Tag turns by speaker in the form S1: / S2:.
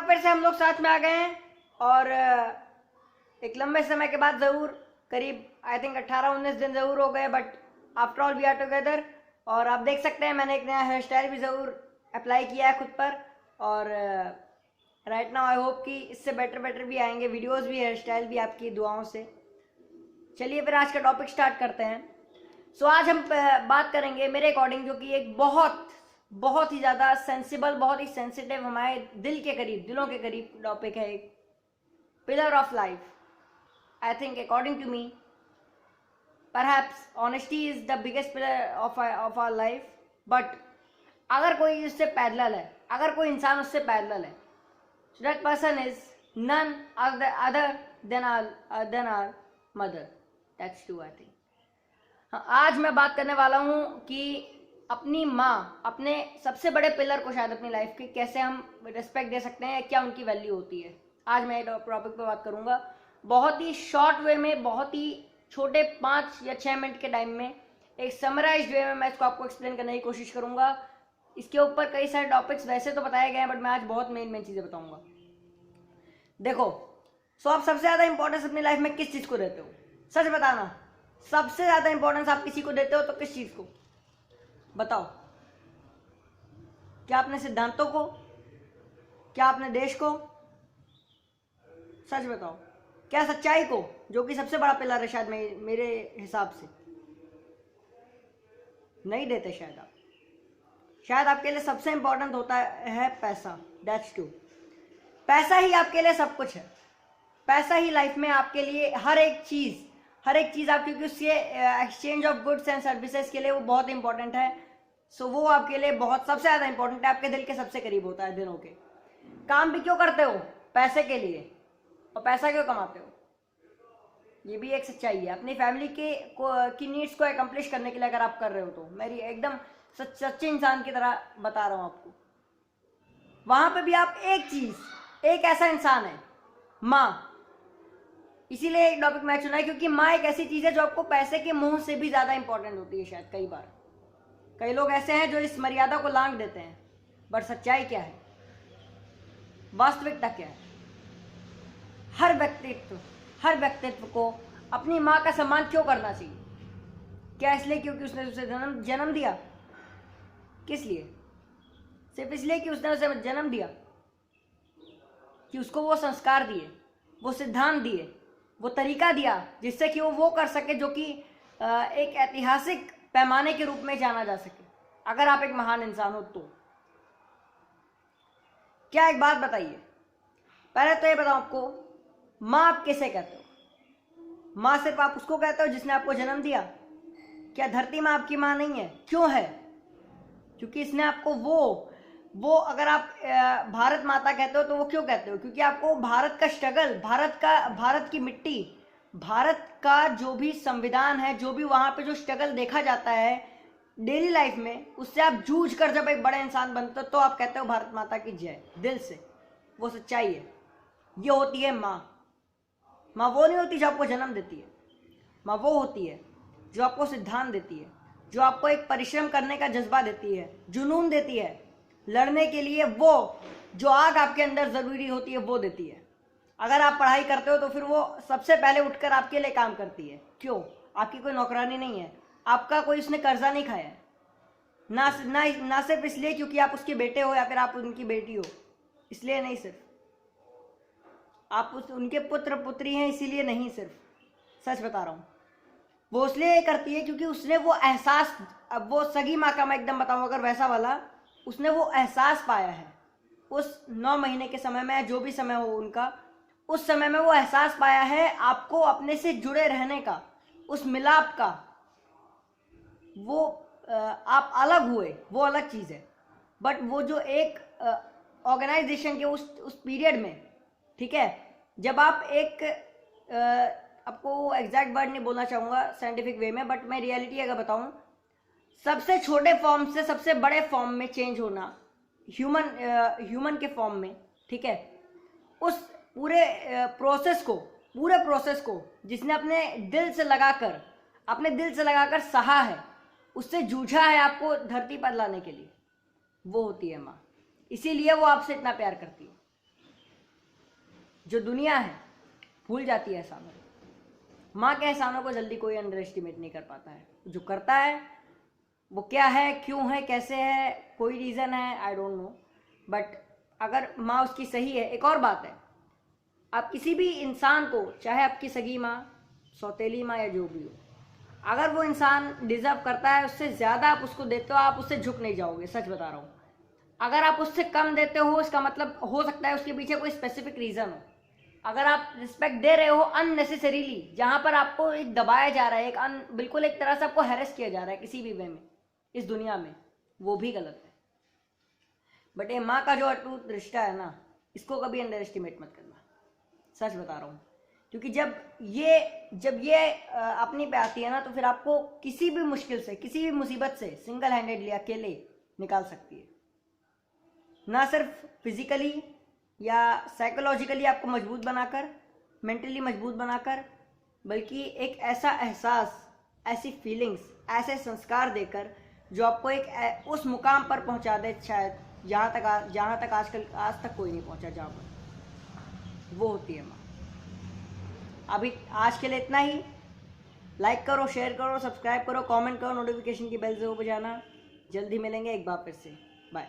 S1: बार फिर से हम लोग साथ में आ गए हैं और एक लंबे समय के बाद ज़रूर करीब आई थिंक 18-19 दिन ज़रूर हो गए, but after all we are together. और आप देख सकते हैं मैंने एक नया हेयर स्टाइल भी ज़रूर अप्लाई किया है खुद पर, और राइट नाउ आई होप कि इससे बेटर भी आएंगे वीडियोस भी, हेयर स्टाइल भी, आपकी दुआओं से। चलिए फिर आज का टॉपिक स्टार्ट करते हैं। सो आज हम बात करेंगे मेरे अकॉर्डिंग, जो कि एक बहुत ही ज़्यादा सेंसिबल, बहुत ही सेंसिटिव, हमारे दिल के करीब, दिलों के करीब टॉपिक है, एक pillar of life. I think according to me perhaps honesty is the biggest pillar of our life. But अगर कोई उससे पैरेलल है, अगर कोई इंसान उससे पैरेलल है, so that person is none other than our mother. That's true, I think. हाँ, आज मैं बात करने वाला हूँ कि अपनी माँ, अपने सबसे बड़े पिलर को शायद अपनी लाइफ के, कैसे हम रिस्पेक्ट दे सकते हैं, क्या उनकी वैल्यू होती है। आज मैं टॉपिक पे बात करूँगा बहुत ही शॉर्ट वे में, बहुत ही छोटे 5 या 6 मिनट के टाइम में, एक समराइज्ड वे में मैं इसको आपको एक्सप्लेन करने की कोशिश करूँगा। इसके ऊपर कई सारे टॉपिक्स वैसे तो बताए गए हैं, बट मैं आज बहुत मेन चीज़ें बताऊँगा। देखो, सो आप सबसे ज़्यादा इंपॉर्टेंस अपनी लाइफ में किस चीज़ को देते हो? सच बताना, सबसे ज़्यादा इंपॉर्टेंस आप किसी को देते हो तो किस चीज़ को? बताओ। क्या अपने सिद्धांतों को? क्या अपने देश को? सच बताओ। क्या सच्चाई को, जो कि सबसे बड़ा पिलर है शायद मेरे हिसाब से? नहीं देते शायद आप। शायद आपके लिए सबसे इंपॉर्टेंट होता है पैसा। That's true. पैसा ही आपके लिए सब कुछ है। पैसा ही लाइफ में आपके लिए हर एक चीज़ आप, क्योंकि उससे exchange of goods and services के लिए वो बहुत इंपॉर्टेंट है। सो वो आपके लिए बहुत सबसे ज़्यादा इंपॉर्टेंट है, आपके दिल के सबसे करीब होता है। दिनों के काम भी क्यों करते हो? पैसे के लिए। और पैसा क्यों कमाते हो? ये भी एक सच्चाई है। अपनी फैमिली की नीड्स को अकम्प्लिश करने के लिए अगर आप कर रहे हो तो, मेरी एकदम सच्चे इंसान की तरह बता रहा हूँ आपको। वहाँ पे भी आप एक ऐसा इंसान है, माँ। इसीलिए एक टॉपिक मैं चुना है, क्योंकि माँ एक ऐसी चीज़ है जो आपको पैसे के मुंह से भी ज़्यादा इंपॉर्टेंट होती है शायद। कई बार कई लोग ऐसे हैं जो इस मर्यादा को लांघ देते हैं, बट सच्चाई क्या है, वास्तविकता क्या है? हर व्यक्तित्व को अपनी माँ का सम्मान क्यों करना चाहिए? क्या इसलिए क्योंकि उसने उसे जन्म दिया? किस लिए? सिर्फ इसलिए कि उसने उसे जन्म दिया, कि उसको वो संस्कार दिए, वो सिद्धांत दिए, वो तरीका दिया जिससे कि वो कर सके जो कि एक ऐतिहासिक पैमाने के रूप में जाना जा सके। अगर आप एक महान इंसान हो तो क्या, एक बात बताइए, पहले तो ये बताओ आपको, माँ आप किसे कहते हो? माँ सिर्फ आप उसको कहते हो जिसने आपको जन्म दिया? क्या धरती माँ आपकी माँ नहीं है? क्यों है? क्योंकि इसने आपको वो अगर आप भारत माता कहते हो तो वो क्यों कहते हो? क्योंकि आपको भारत का स्ट्रगल, भारत की मिट्टी, भारत का जो भी संविधान है, जो भी वहाँ पे जो स्ट्रगल देखा जाता है डेली लाइफ में, उससे आप जूझ कर जब एक बड़े इंसान बनते हो तो आप कहते हो भारत माता की जय, दिल से। वो सच्चाई है। ये होती है माँ। माँ वो नहीं होती जो आपको जन्म देती है। माँ वो होती है जो आपको सिद्धांत देती है, जो आपको एक परिश्रम करने का जज्बा देती है, जुनून देती है लड़ने के लिए, वो जो आग आपके अंदर ज़रूरी होती है वो देती है। अगर आप पढ़ाई करते हो तो फिर वो सबसे पहले उठकर आपके लिए काम करती है। क्यों? आपकी कोई नौकरानी नहीं है, आपका कोई उसने कर्जा नहीं खाया है। ना सिर्फ इसलिए क्योंकि आप उसके बेटे हो या फिर आप उनकी बेटी हो, इसलिए नहीं, सिर्फ आप उनके पुत्र पुत्री हैं इसीलिए नहीं, सिर्फ। सच बता रहा हूँ। वो इसलिए करती है क्योंकि उसने वो एहसास, अब वो सगी माँ का मैं एकदम बताऊँ अगर वैसा वाला, उसने वो एहसास पाया है उस 9 महीने के समय में, जो भी समय हो उनका, उस समय में वो एहसास पाया है आपको अपने से जुड़े रहने का, उस मिलाप का। वो आप अलग हुए, वो अलग चीज़ है, बट वो जो एक ऑर्गेनाइजेशन के उस पीरियड में, ठीक है, जब आप एक आपको एग्जैक्ट वर्ड नहीं बोलना चाहूँगा साइंटिफिक वे में, बट मैं रियलिटी अगर बताऊँ, सबसे छोटे फॉर्म से सबसे बड़े फॉर्म में चेंज होना, ह्यूमन के फॉर्म में, ठीक है, उस पूरे प्रोसेस को जिसने अपने दिल से लगाकर सहा है, उससे जूझा है आपको धरती पर लाने के लिए, वो होती है माँ। इसीलिए वो आपसे इतना प्यार करती है। जो दुनिया है भूल जाती है एहसानों को। माँ के एहसानों को जल्दी कोई अंडर एस्टिमेट नहीं कर पाता है। जो करता है वो क्या है, क्यों है, कैसे है, कोई रीज़न है, आई डोंट नो, बट अगर माँ उसकी सही है। एक और बात है, आप किसी भी इंसान को, चाहे आपकी सगी माँ, सौतेली माँ या जो भी हो, अगर वो इंसान डिजर्व करता है उससे ज़्यादा आप उसको देते हो, आप उससे झुक नहीं जाओगे, सच बता रहा हूँ। अगर आप उससे कम देते हो इसका मतलब हो सकता है उसके पीछे कोई स्पेसिफिक रीज़न हो। अगर आप रिस्पेक्ट दे रहे हो अननेसेसरीली, जहाँ पर आपको एक दबाया जा रहा है, बिल्कुल एक तरह से आपको हैरेस किया जा रहा है किसी भी वे में इस दुनिया में, वो भी गलत है। बट ये माँ का जो अटूट रिश्ता है ना, इसको कभी अंडर एस्टिमेट मत करना, सच बता रहा हूँ। क्योंकि जब ये अपनी पे आती है ना, तो फिर आपको किसी भी मुश्किल से, किसी भी मुसीबत से सिंगल हैंडेडली अकेले निकाल सकती है। ना सिर्फ फिजिकली या साइकोलॉजिकली आपको मजबूत बनाकर, मेंटली मजबूत बनाकर, बल्कि एक ऐसा एहसास, ऐसी फीलिंग्स, ऐसे संस्कार देकर जो आपको एक उस मुकाम पर पहुंचा दे, शायद जहाँ तक आज तक कोई नहीं पहुंचा, जहाँ पर वो होती है माँ। अभी आज के लिए इतना ही। लाइक करो, शेयर करो, सब्सक्राइब करो, कमेंट करो, नोटिफिकेशन की बेल जरूर बजाना। जल्दी मिलेंगे एक बार फिर से। बाय।